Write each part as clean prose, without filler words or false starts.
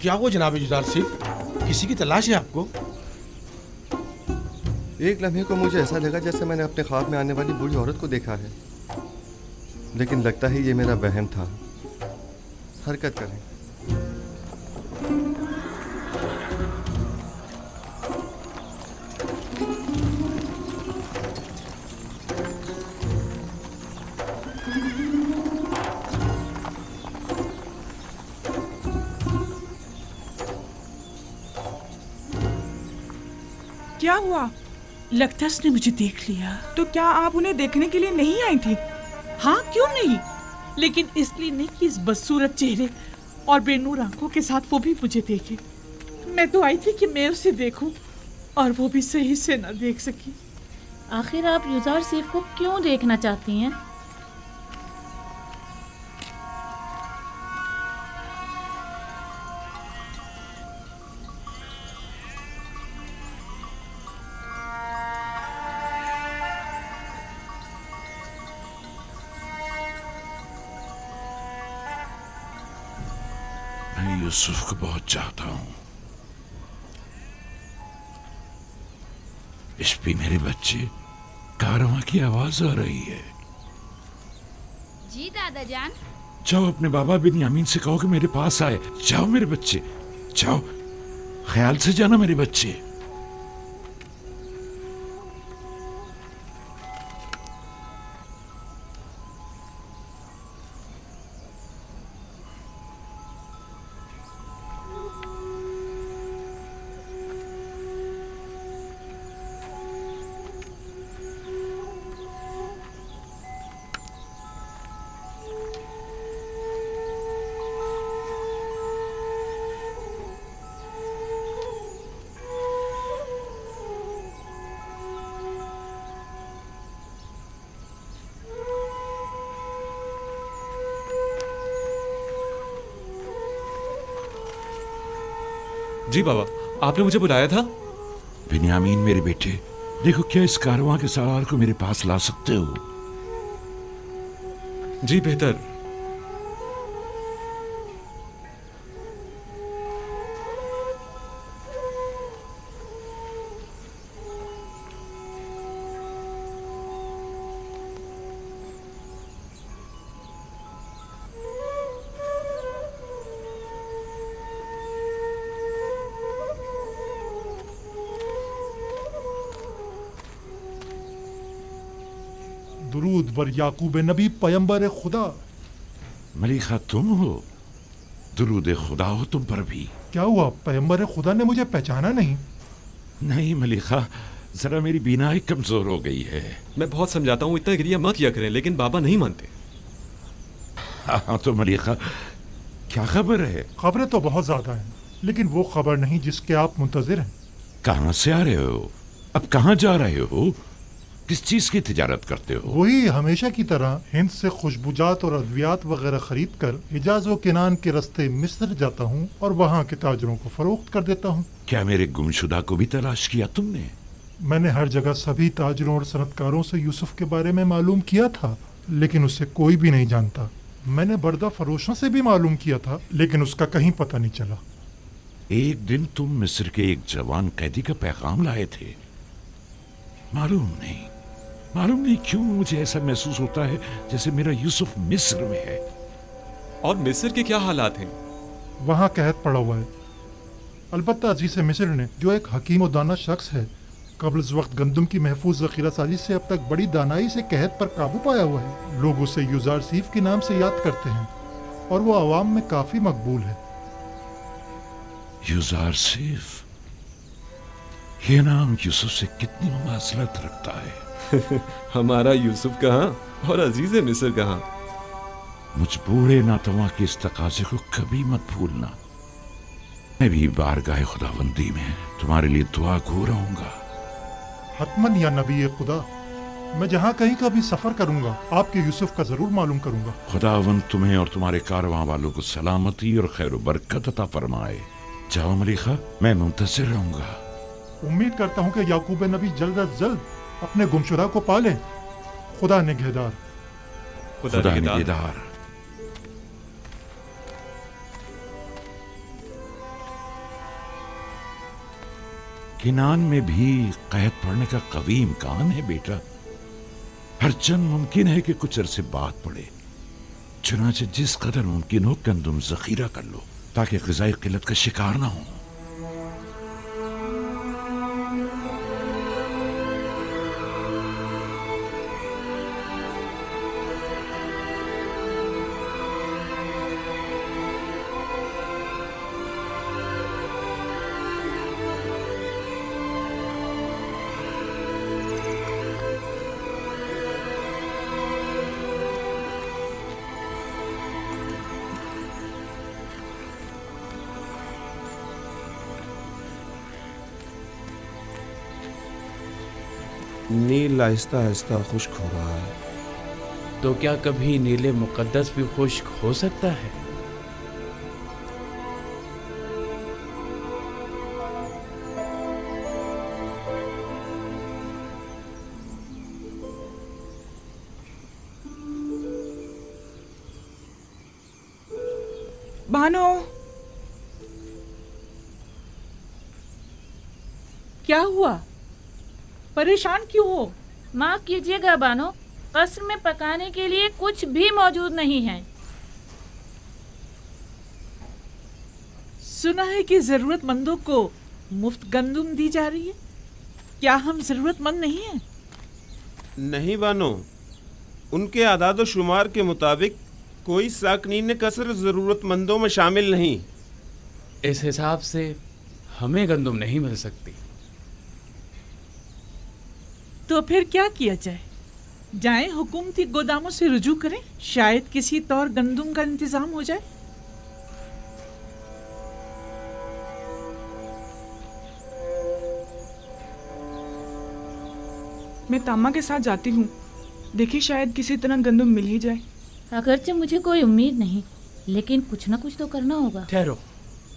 क्या हुआ जनाब जुजार सिर्फ? किसी की तलाश है आपको? एक लम्हे को मुझे ऐसा लगा जैसे मैंने अपने ख्वाब में आने वाली बूढ़ी औरत को देखा है, लेकिन लगता है ये मेरा वहम था। हरकत करें। क्या हुआ? लगता है उसने मुझे देख लिया। तो क्या आप उन्हें देखने के लिए नहीं आई थी? हाँ, क्यों नहीं, लेकिन इसलिए नहीं कि इस बदसूरत चेहरे और बेनूर आंखों के साथ वो भी मुझे देखे। मैं तो आई थी कि मैं उसे देखूं, और वो भी सही से ना देख सकी। आखिर आप युजार सैफ को क्यों देखना चाहती हैं? मैं यूसुफ को बहुत चाहता हूँ। इस पे मेरे बच्चे, कारवां की आवाज आ रही है। जी दादा जान। जाओ अपने बाबा बिन्यामीन से कहो कि मेरे पास आए। जाओ मेरे बच्चे, जाओ, ख्याल से जाना मेरे बच्चे। जी बाबा, आपने मुझे बुलाया था? बिन्यामीन मेरे बेटे, देखो क्या इस कारवां के सवार को मेरे पास ला सकते हो? जी बेहतर। दुरूद बर याकूब नबी पैगंबर खुदा। मलिका तुम हो? दुरूद खुदा हो तुम पर भी। क्या हुआ, पैगंबर खुदा ने मुझे पहचाना नहीं? नहीं मलिका, जरा मेरी बीनाई कमजोर हो गई है। मैं बहुत समझाता हूँ इतना गिरिया मत किया करें, लेकिन बाबा नहीं मानते। हाँ तो मलिका, क्या खबर है? खबरें तो बहुत ज्यादा हैं, लेकिन वो खबर नहीं जिसके आप मुंतजिर हैं। कहाँ से आ रहे हो? अब कहाँ जा रहे हो? किस चीज की तिजारत करते हो? वही हमेशा की तरह हिंद से खुशबुजात और अद्वियात वगैरह खरीद कर हिजाज व किनान के रास्ते मिस्र जाता हूँ और वहाँ के ताजरों को फरोख्त कर देता हूँ। क्या मेरे गुमशुदा को भी तलाश किया तुमने? मैंने हर जगह सभी ताजरों और सनतकारों से यूसुफ के बारे में मालूम किया था, लेकिन उसे कोई भी नहीं जानता। मैंने बर्दा फरोशों से भी मालूम किया था, लेकिन उसका कहीं पता नहीं चला। एक दिन तुम मिस्र के एक जवान कैदी का पैगाम लाए थे। मालूम नहीं क्यों मुझे ऐसा महसूस होता है जैसे मेरा यूसुफ मिस्र में है। और मिस्र के क्या हालात हैं? वहाँ कहत पड़ा हुआ है। अलबत्ता अजीज मिस्र ने, जो एक हकीम और दाना शख्स है, कब्ल वक्त गंदम की महफूज जखीरा साजी से अब तक बड़ी दानाई से कहत पर काबू पाया हुआ है। लोग उसे युजार सीफ के नाम से याद करते हैं और वो आवाम में काफी मकबूल है। युजार सीफ, ये नाम यूसुफ से कितनी मुमासलत रखता है। हमारा यूसुफ कहाँ और अजीज मिस्र कहाँ। मुझ बूढ़े नातवा के इस तकाजे को कभी मत भूलना। मैं भी बारगाह खुदाबंदी में तुम्हारे लिए दुआ गो रहूंगा। हतमन या नबी खुदा, मैं जहाँ कहीं का भी सफर करूंगा आपके यूसुफ का जरूर मालूम करूंगा। खुदावंद तुम्हें और तुम्हारे कारवां वालों को सलामती और खैर बरकत अता फरमाए। जाओ मलिका, मैं मुंतज़िर रहूंगा। उम्मीद करता हूँ कि याकूब नबी जल्द अज जल्द अपने गुमशुदा को पाले। खुदा निगहदार। खुदा निगहदार। किनान में भी कैद पड़ने का कवी इम्कान है बेटा। हरचंद मुमकिन है कि कुछ अरसे बाद पड़े। चुनाचे जिस कदर मुमकिन हो गंदुम जखीरा कर लो ताकि ग़िज़ाई किल्लत का शिकार ना हो। नील आहिस्ता आहिस्ता खुश्क हो रहा है। तो क्या कभी नीले मुकद्दस भी खुश्क हो सकता है? बानो, क्या हुआ? परेशान क्यों हो? माफ कीजिएगा बानो, कस्र में पकाने के लिए कुछ भी मौजूद नहीं है। सुना है कि जरूरतमंदों को मुफ्त गंदुम दी जा रही है। क्या हम जरूरतमंद नहीं हैं? नहीं बानो, उनके आदाद शुमार के मुताबिक कोई साकनीन कसर जरूरतमंदों में शामिल नहीं। इस हिसाब से हमें गंदुम नहीं मिल सकती। तो फिर क्या किया जाए? जाएं हुकूमती गोदामों से रुजू करें, शायद किसी तौर गंदुम का इंतजाम हो जाए। मैं तामा के साथ जाती हूँ। देखिए शायद किसी तरह गंदुम मिल ही जाए। अगरचे मुझे कोई उम्मीद नहीं, लेकिन कुछ ना कुछ तो करना होगा। ठहरो,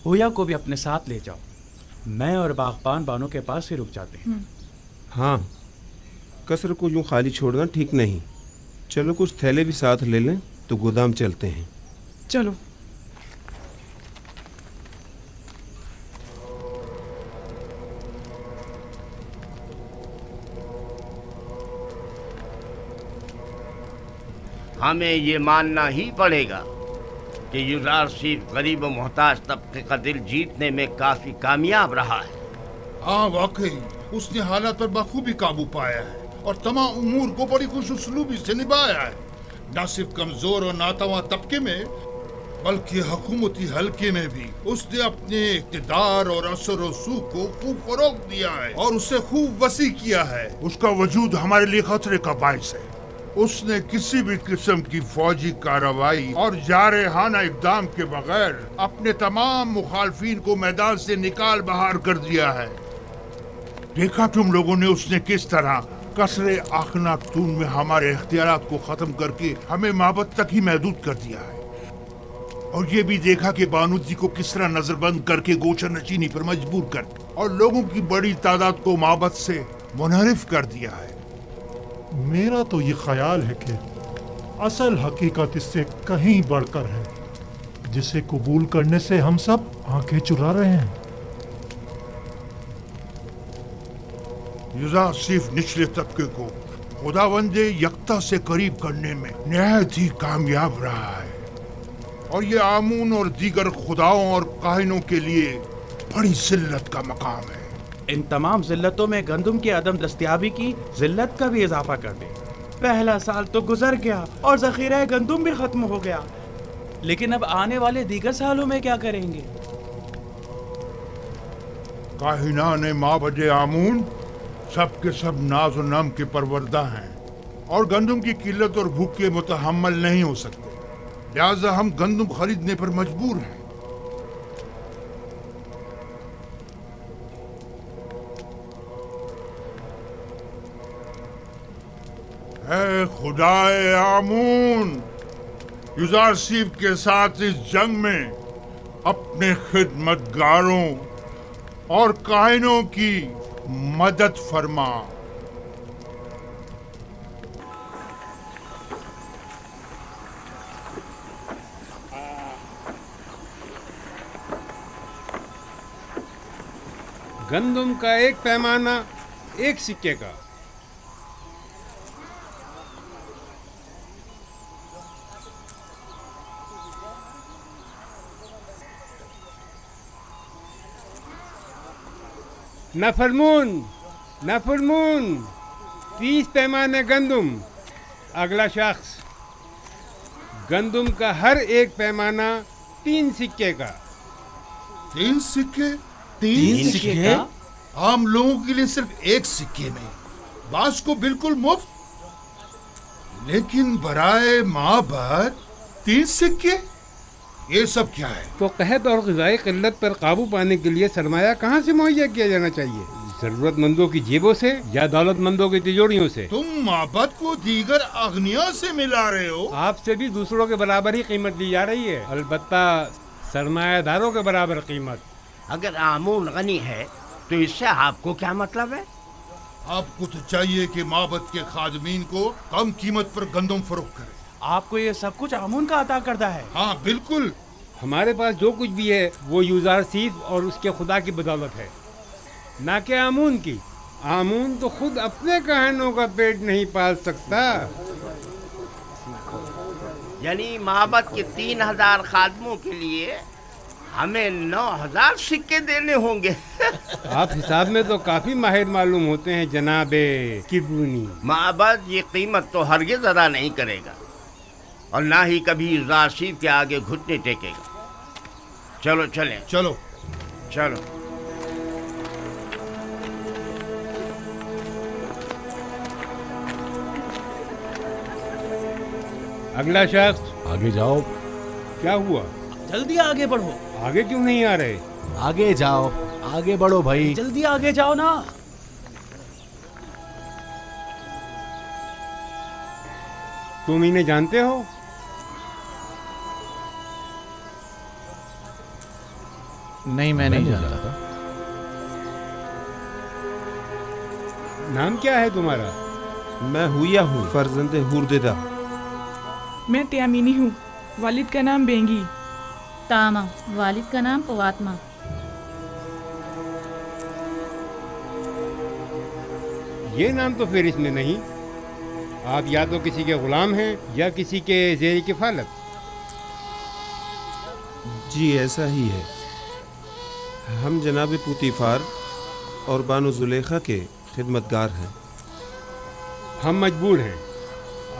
हुया को भी अपने साथ ले जाओ। मैं और बागबान बानो के पास ही रुक जाते हैं। हाँ, कसर को यूं खाली छोड़ना ठीक नहीं। चलो कुछ थैले भी साथ ले लें तो गोदाम चलते हैं। चलो। हमें ये मानना ही पड़ेगा कि युज़ारसीफ गरीब व मोहताज तबके का दिल जीतने में काफी कामयाब रहा है। हाँ वाकई उसने हालात पर बखूबी काबू पाया है और तमाम उमूर को बड़ी खुशउस्लूबी से निभाया है। न सिर्फ कमजोर और नातवा तबके में बल्कि हुकूमती हल्के में भी उसने अपने इक़्तिदार और असर और सूख को खूब फरोग दिया है और उसे खूब वसी किया है। उसका वजूद हमारे लिए खतरे का बाइस है। उसने किसी भी किस्म की फौजी कार्रवाई और जारहाना इक़दाम के बगैर अपने तमाम मुखालफीन को मैदान से निकाल बाहर कर दिया है। देखा तुम लोगों ने उसने किस तरह कसरे आखनातून में हमारे इख्तियारात को खत्म करके हमें माबद तक ही महदूद कर दिया है। और ये भी देखा कि बानूजी को किस तरह नजरबंद करके गोचर नशीनी पर मजबूर कर और लोगों की बड़ी तादाद को माबद से मुनहरिफ कर दिया है। मेरा तो ये ख्याल है कि असल हकीकत इससे कहीं बढ़कर है, जिसे कबूल करने से हम सब आंखें चुरा रहे हैं। युज़ारसीफ निचले तबके को खुदावंदे यकता से करीब करने में निहायत ही कामयाब रहा है और ये आमून और दीगर खुदाओं और काहिनों के लिए बड़ी जिल्लत का मकाम है। इन तमाम जिल्लतों में गंदुम की अदम दस्तयाबी की जिल्लत का भी इजाफा कर दे। पहला साल तो गुजर गया और जखीरा गंदुम भी खत्म हो गया, लेकिन अब आने वाले दीगर सालों में क्या करेंगे? काहिनाने माबदे आमून सब के सब नाज और नम के परवरदा हैं और गंदुम की किल्लत और भूख के मुतहम्मल नहीं हो सकते, लिहाजा हम गंदुम खरीदने पर मजबूर हैं। ऐ खुदाए आमून, युज़ारसीफ के साथ इस जंग में अपने खिदमतगारों और काहिनों की मदद फरमा। गंदम का एक पैमाना 1 सिक्के का। नफरमून, नफरमून, 30 पैमाने गंदम। अगला शख्स, गंदम का हर एक पैमाना 3 सिक्के का। 3 सिक्के? 3 सिक्के? आम लोगों के लिए सिर्फ 1 सिक्के में, बास को बिल्कुल मुफ्त। लेकिन बराए माबद 3 सिक्के, ये सब क्या है? तो कहत और ग़िज़ाई क़िल्लत पर काबू पाने के लिए सरमाया कहाँ से मुहैया किया जाना चाहिए? जरूरतमंदों की जेबों से या दौलतमंदों की तिजोरियों से? तुम माबद को दीगर अग्निया से मिला रहे हो। आपसे भी दूसरों के बराबर ही कीमत ली जा रही है, अलबत्ता सरमायादारों के बराबर कीमत। अगर आमून गनी है तो इससे आपको क्या मतलब है? आपको तो चाहिए कि माबद के खादमीन को कम कीमत पर गंदम फरोख्त करे। आपको ये सब कुछ आमून का अता करता है? हाँ बिल्कुल। हमारे पास जो कुछ भी है वो यूज़ारसीफ और उसके खुदा की बदौलत है, ना कि आमून की। आमून तो खुद अपने कहनों का पेट नहीं पाल सकता। यानी माबद के 3000 खादमों के लिए हमें 9000 सिक्के देने होंगे। आप हिसाब में तो काफी माहिर मालूम होते हैं जनाबे किबूनी। माबद ये कीमत तो हरगिज़ अदा नहीं करेगा और ना ही कभी यूज़ारसीफ के आगे घुटने टेकेगा। चलो चलें। चलो चलो। अगला शख्स, आगे जाओ। क्या हुआ? जल्दी आगे बढ़ो। आगे क्यों नहीं आ रहे? आगे जाओ, आगे बढ़ो भाई। जल्दी आगे जाओ ना। तुम इन्हें जानते हो? नहीं, मैं नहीं जानता। नाम क्या है तुम्हारा? मैं हुया हूँ, फर्जंदे हुरदेदा। मैं त्यामीनी हूँ, वालिद का नाम बेंगी। तामा, वालिद का नाम पवात्मा। ये नाम तो फिर इसमें नहीं। आप या तो किसी के गुलाम हैं या किसी के ज़ेर किफ़ालत। जी ऐसा ही है। हम जनाब पुतीफार और बानो जुलेखा के खिदमतगार हैं। हम मजबूर हैं।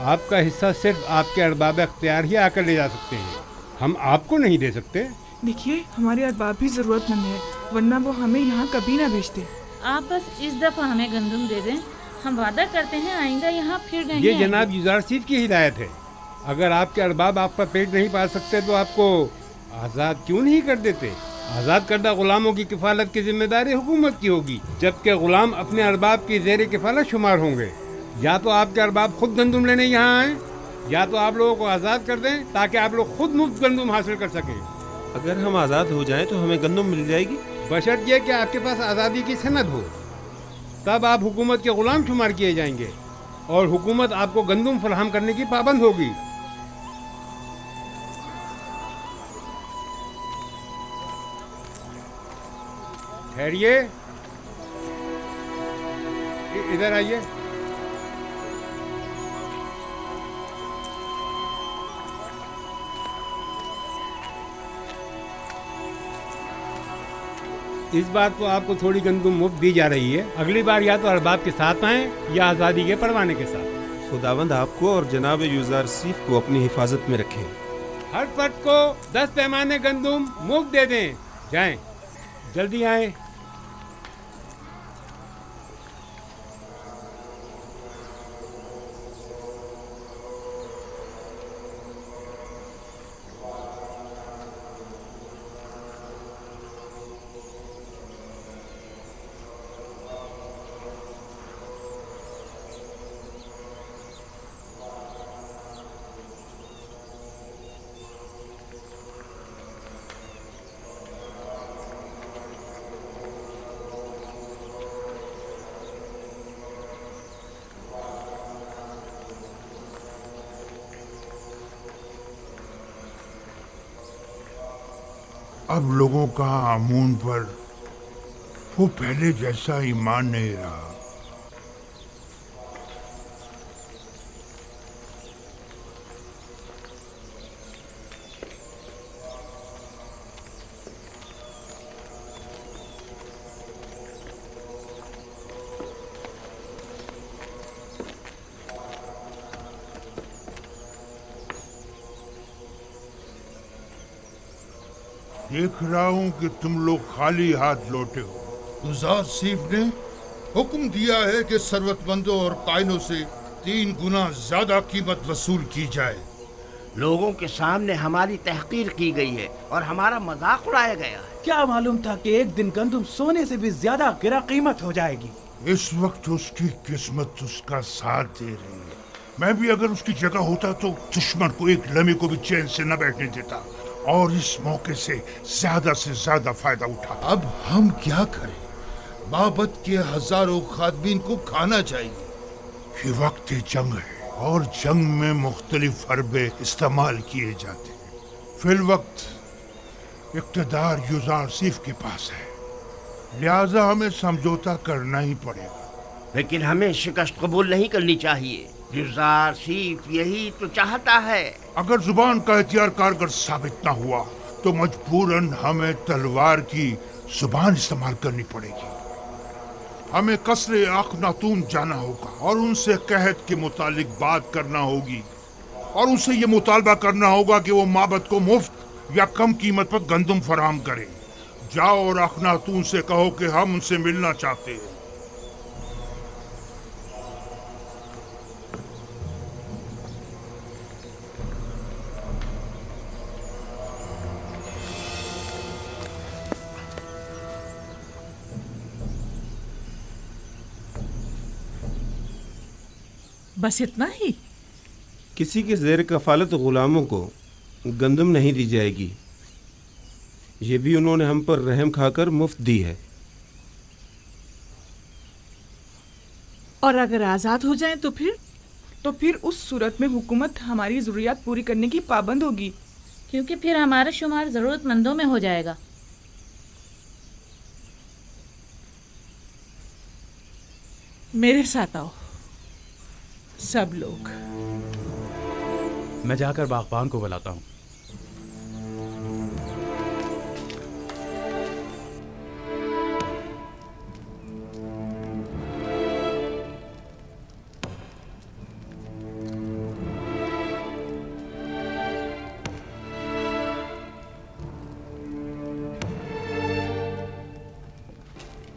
आपका हिस्सा सिर्फ आपके अरबाब अख्तियार ही आकर ले जा सकते हैं, हम आपको नहीं दे सकते। देखिए, हमारे अरबाब भी ज़रूरतमंद है, वरना वो हमें यहाँ कभी ना भेजते। आप बस इस दफ़ा हमें गंदम दे दें, हम वादा करते हैं आइंदा यहाँ फिर नहीं ये आएंगे। जनाब यूज़ारसीफ की हिदायत है। अगर आपके अरबाब आपका पेट नहीं पाल सकते तो आपको आज़ाद क्यों नहीं कर देते? आज़ाद करदा गुलामों की किफ़ालत की जिम्मेदारी हुकूमत की होगी, जबकि गुलाम अपने अरबाब की ज़ेर किफ़ालत शुमार होंगे। या तो आपके अरबाब खुद गंदम लेने यहाँ आएँ, या तो आप लोगों को आज़ाद कर दें ताकि आप लोग खुद मुफ्त गंदम हासिल कर सकें। अगर हम आज़ाद हो जाएं तो हमें गंदम मिल जाएगी, बशर्त ये कि आपके पास आज़ादी की सनद हो। तब आप हुकूमत के गुलाम शुमार किए जाएंगे और हुकूमत आपको गंदम फराहम करने की पाबंद होगी। ठहरिए, इधर आइए। इस बार तो आपको थोड़ी गंदम मुफ्त दी जा रही है। अगली बार या तो अरबाब के साथ आएं या आज़ादी के परवाने के साथ। खुदावंद आपको और जनाब यूज़ारसीफ को अपनी हिफाजत में रखें। हर फर्द को 10 पैमाने गंदम मुफ्त दे दें। जाएं, जल्दी आएं। अब लोगों का आमून पर वो पहले जैसा ईमान नहीं रहा। देख रहा हूं कि तुम लोग खाली हाथ लौटे हो। गुजार सीफ ने हुक्म दिया है कि जरूरतमंदों और कायनों से 3 गुना ज्यादा कीमत वसूल की जाए। लोगों के सामने हमारी तहकीर की गई है और हमारा मजाक उड़ाया गया है। क्या मालूम था कि एक दिन गंदम सोने से भी ज्यादा गिरा कीमत हो जाएगी। इस वक्त उसकी किस्मत उसका साथ दे रही है। मैं भी अगर उसकी जगह होता तो दुश्मन को एक लम्हे को भी चैन से न बैठने देता और इस मौके से ज्यादा फायदा उठा। अब हम क्या करें? बाबत के हजारों खादमीन को खाना चाहिए। ये वक्त जंग है और जंग में मुख्तलिफ हरबे इस्तेमाल किए जाते हैं। फिल वक्त इक़्तिदार युज़ार सीफ के पास है, लिहाजा हमें समझौता करना ही पड़ेगा। लेकिन हमें शिकस्त कबूल नहीं करनी चाहिए। युज़ार सीफ यही तो चाहता है। अगर जुबान का हथियार कारगर साबित ना हुआ तो मजबूरन हमें तलवार की जुबान इस्तेमाल करनी पड़ेगी। हमें कसरे अखनातून जाना होगा और उनसे कहत के मुतालिक बात करना होगी और उनसे ये मुतालबा करना होगा कि वो माबद को मुफ्त या कम कीमत पर गंदम फराहम करें। जाओ और अखनातून से कहो कि हम उनसे मिलना चाहते हैं। बस इतना ही? किसी के ज़ेर कफालत गुलामों को गंदम नहीं दी जाएगी। ये भी उन्होंने हम पर रहम खाकर मुफ्त दी है। और अगर आज़ाद हो जाएं तो फिर? तो फिर उस सूरत में हुकूमत हमारी ज़रूरियात पूरी करने की पाबंद होगी, क्योंकि फिर हमारा शुमार ज़रूरतमंदों में हो जाएगा। मेरे साथ आओ सब लोग। मैं जाकर बागबान को बुलाता हूँ।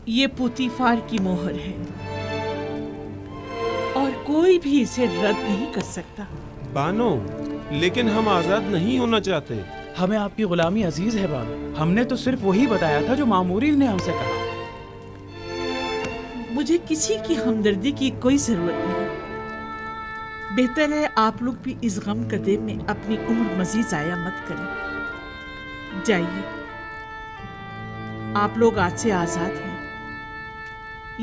ये पुतीफार की मोहर है और कोई भी इसे रद्द नहीं कर सकता। बानो, लेकिन हम आजाद नहीं होना चाहते। हमें आपकी गुलामी अजीज है बानो। हमने तो सिर्फ वही बताया था जो मामूरी ने हमसे कहा। मुझे किसी की हमदर्दी की कोई जरूरत नहीं। बेहतर है आप लोग भी इस गम कदे में अपनी उम्र मजीद जाया मत करें। जाइए, आप लोग आज से आजाद हैं।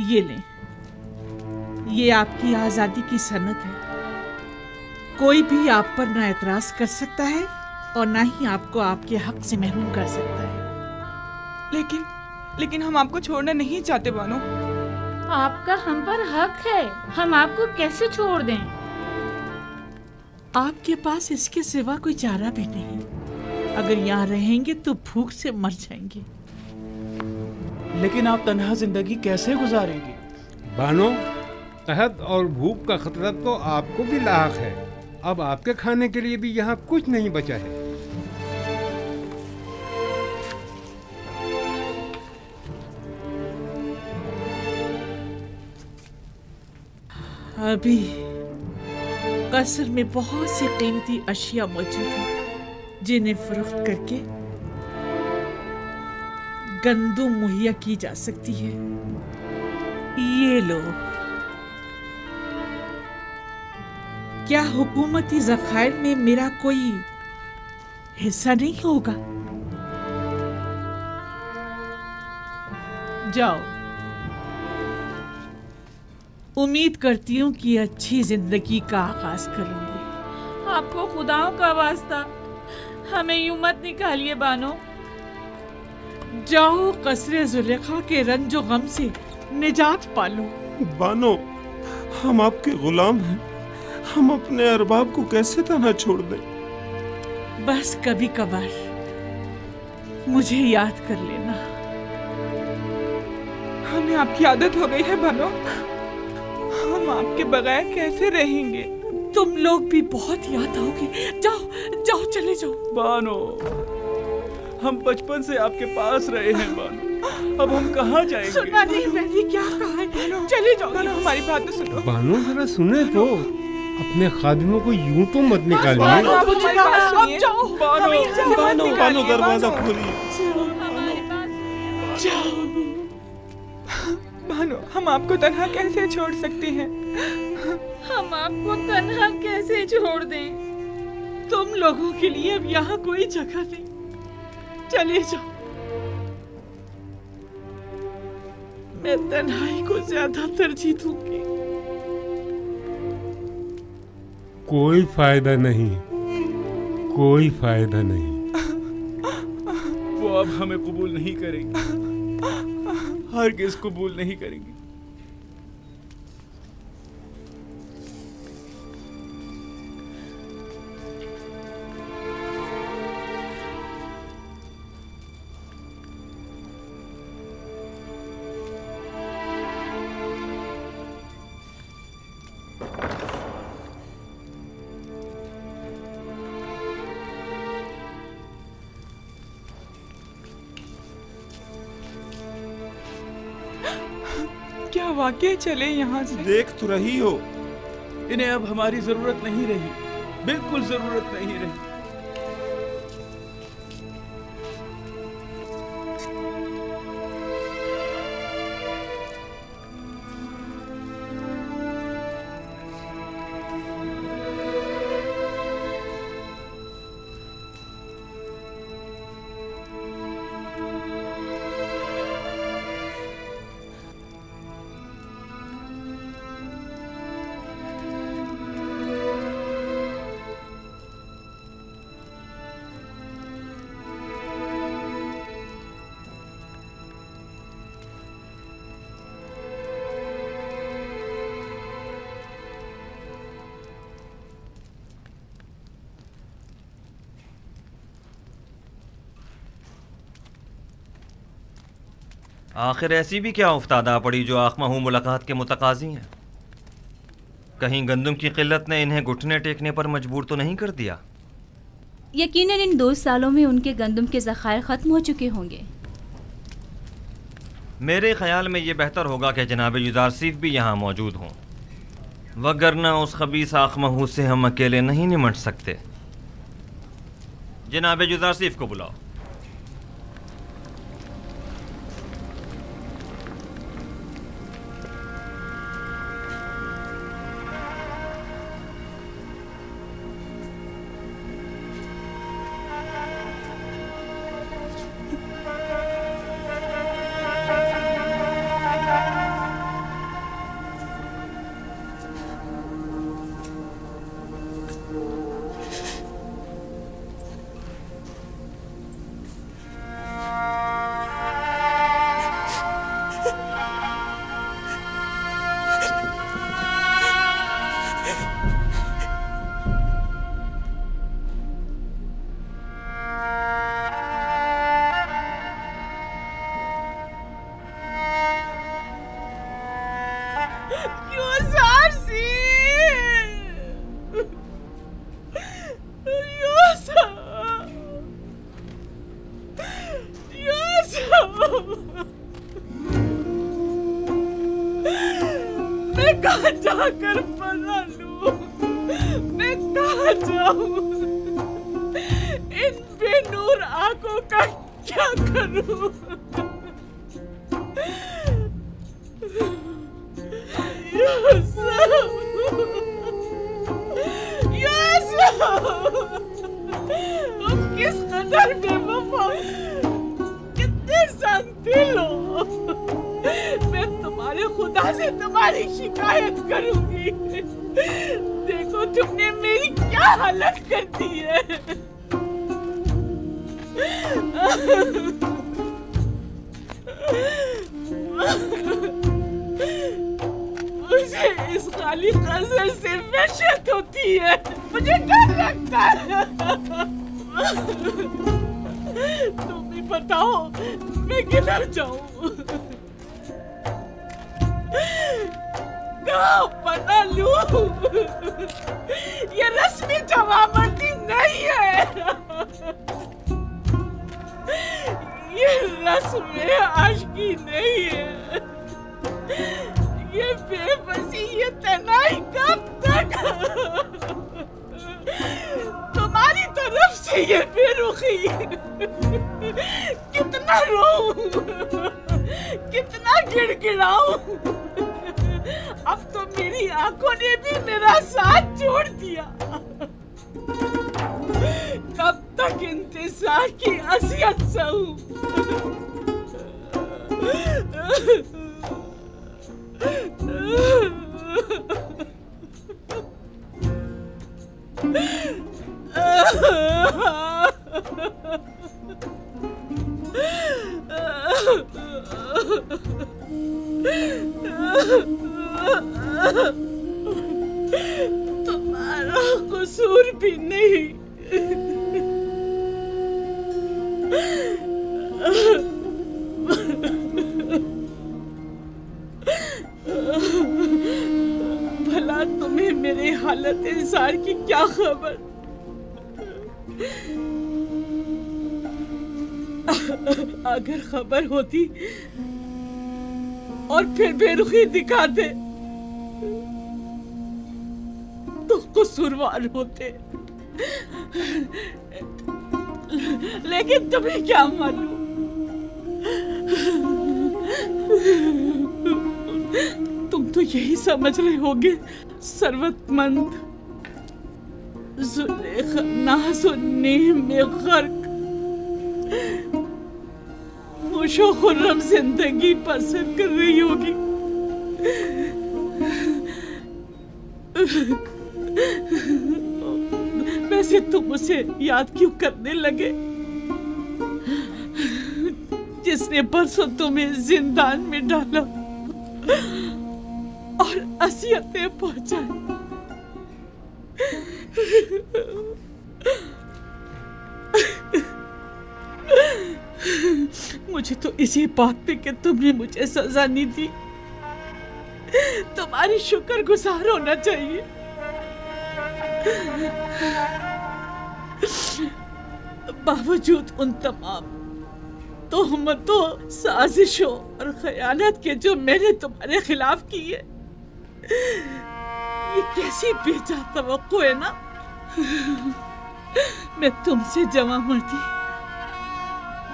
ये लें, ये आपकी आजादी की सनद है। कोई भी आप पर ना एतराज कर सकता है और ना ही आपको आपके हक से महरूम कर सकता है। लेकिन हम आपको छोड़ना नहीं चाहते बानो। आपका हम पर हक है, हम आपको कैसे छोड़ दें? आपके पास इसके सिवा कोई चारा भी नहीं। अगर यहाँ रहेंगे तो भूख से मर जाएंगे। लेकिन आप तन्हा जिंदगी कैसे गुजारेंगे? बानो, तहत और भूख का खतरा तो आपको भी लाक है। अब आपके खाने के लिए भी यहाँ कुछ नहीं बचा है। अभी कसर में बहुत सी कीमती अशिया मौजूद हैं जिन्हें फरोख्त करके गंदम मुहैया की जा सकती है। ये लो। क्या हुकूमती ज़खायर में मेरा कोई हिस्सा नहीं होगा? जाओ, उम्मीद करती हूँ कि अच्छी जिंदगी का आगाज करूंगी। आपको खुदाओं का वास्ता हमें यूं मत निकालिए बानो। जाओ कसरे जुलेखा के रंजो गम से निजात पालो। बानो, हम आपके गुलाम हैं, हम अपने अरबाब को कैसे तन्हा छोड़ दें? बस कभी कभार मुझे याद कर लेना। हमें आपकी आदत हो गई है बानो, हम आपके बगैर कैसे रहेंगे? तुम लोग भी बहुत याद आओगे। जाओ जाओ, चले जाओ। बानो, हम बचपन से आपके पास रहे हैं बानो, अब हम कहाँ जाएंगे? सुना नहीं मैंने क्या कहा है? चले जाओ। बानो, हमारी बात तो सुनो। बानो जरा सुने तो, अपने खादिमों को यूं तो मत निकालिए। अब जाओ। बानो दरवाजा खोलिए। बानो, हम आपको तन्हा कैसे छोड़ सकते हैं? हम आपको तन्हा कैसे छोड़ दें? तुम लोगों के लिए अब यहाँ कोई जगह नहीं, चले जाओ। मैं तन्हाई को ज्यादा तरजीह दूंगी। कोई फायदा नहीं, कोई फायदा नहीं। वो अब हमें कबूल नहीं करेंगे, हरगिज़ कबूल नहीं करेंगे। क्या वाकई चले यहाँ से? देख तो रही हो, इन्हें अब हमारी जरूरत नहीं रही, बिल्कुल जरूरत नहीं रही। आखिर ऐसी भी क्या उफ्तादा पड़ी जो आखमाहू मुलाकात के मुतकाजी हैं? कहीं गंदम की किल्लत ने इन्हें घुटने टेकने पर मजबूर तो नहीं कर दिया? यकीनन इन 2 सालों में उनके गंदम के ज़खायर ख़त्म हो चुके होंगे। मेरे ख्याल में ये बेहतर होगा कि जनाब युजारसीफ भी यहाँ मौजूद हों, वगरना उस खबीस आखमाहू से हम अकेले नहीं निमट सकते। जनाब युजारसीफ को बुलाओ। मैं कहाँ जाकर पना लूं? मैं कहाँ जाऊं? इन बेनूर आंखों का क्या करूं? तुम किस कदर बेवफा, कितने संगदिल हो। मैं तुम्हारे खुदा से तुम्हारी शिकायत करूंगी। देखो तुमने मेरी क्या हालत कर दी है। नहीं है, मुझे डर लगता है। तुम भी बताओ मैं किधर जाऊं? कहाँ पता लूं? ये रस्मी जवाबंदी नहीं है, ये रस्म आशिकी नहीं है, ये बेबसी, ये तनाई कब तक? तुम्हारी तरफ से ये बेरुखी, कितना रोऊं, कितना गिड़गिड़ाऊं। अब तो मेरी आंखों ने भी मेरा साथ छोड़ दिया। कब तक इंतजार की असियत सहूं? तुम्हारा कसूर भी नहीं। भला तुम्हें मेरे हालत इंसान की क्या खबर? अगर खबर होती और फिर बेरुखी दिखाते तो कसूरवार होते, लेकिन तुम्हें क्या मालूम, तुम तो यही समझ रहे होगे सरवतमंद जुलेखा नाज़ो नेम में गर्क खुशो खुर्रम जिंदगी पसंद कर रही होगी। वैसे तुम उसे याद क्यों करने लगे जिसने परसों तुम्हें जिंदान में डाला और असियतें पहुंचाई? मुझे तो इसी बात पे कि तुमने मुझे सजा नहीं दी तुम्हारी शुक्रगुजार होना चाहिए। बावजूद उन तमाम तोहमतों, साजिशों और खयानत के जो मैंने तुम्हारे खिलाफ की है, ये कैसी बेजा तवक्को है ना। मैं तुमसे जवां मर्दी,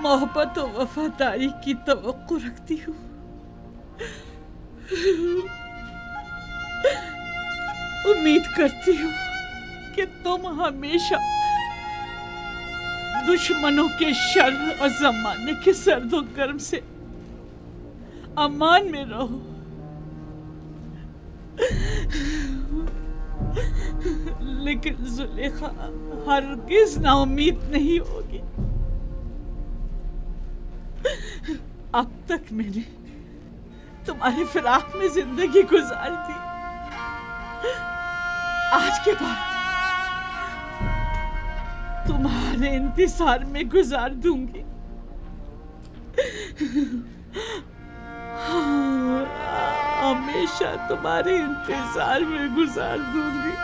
मोहब्बत और वफादारी की तवक्को रखती हूँ। उम्मीद करती हूँ कि तुम हमेशा दुश्मनों के शर और जमाने के सर्द और गर्म से अमान में रहो। लेकिन जुलेखा हरगिज नाउम्मीद नहीं होगी। अब तक मैंने तुम्हारे फिराक में जिंदगी गुजार दी, आज के बाद तुम्हारे इंतजार में गुजार दूंगी। हमेशा तुम्हारे इंतजार में गुजार दूंगी,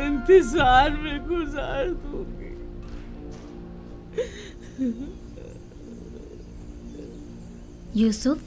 इंतजार में गुजार दूंगी। यूसुफ,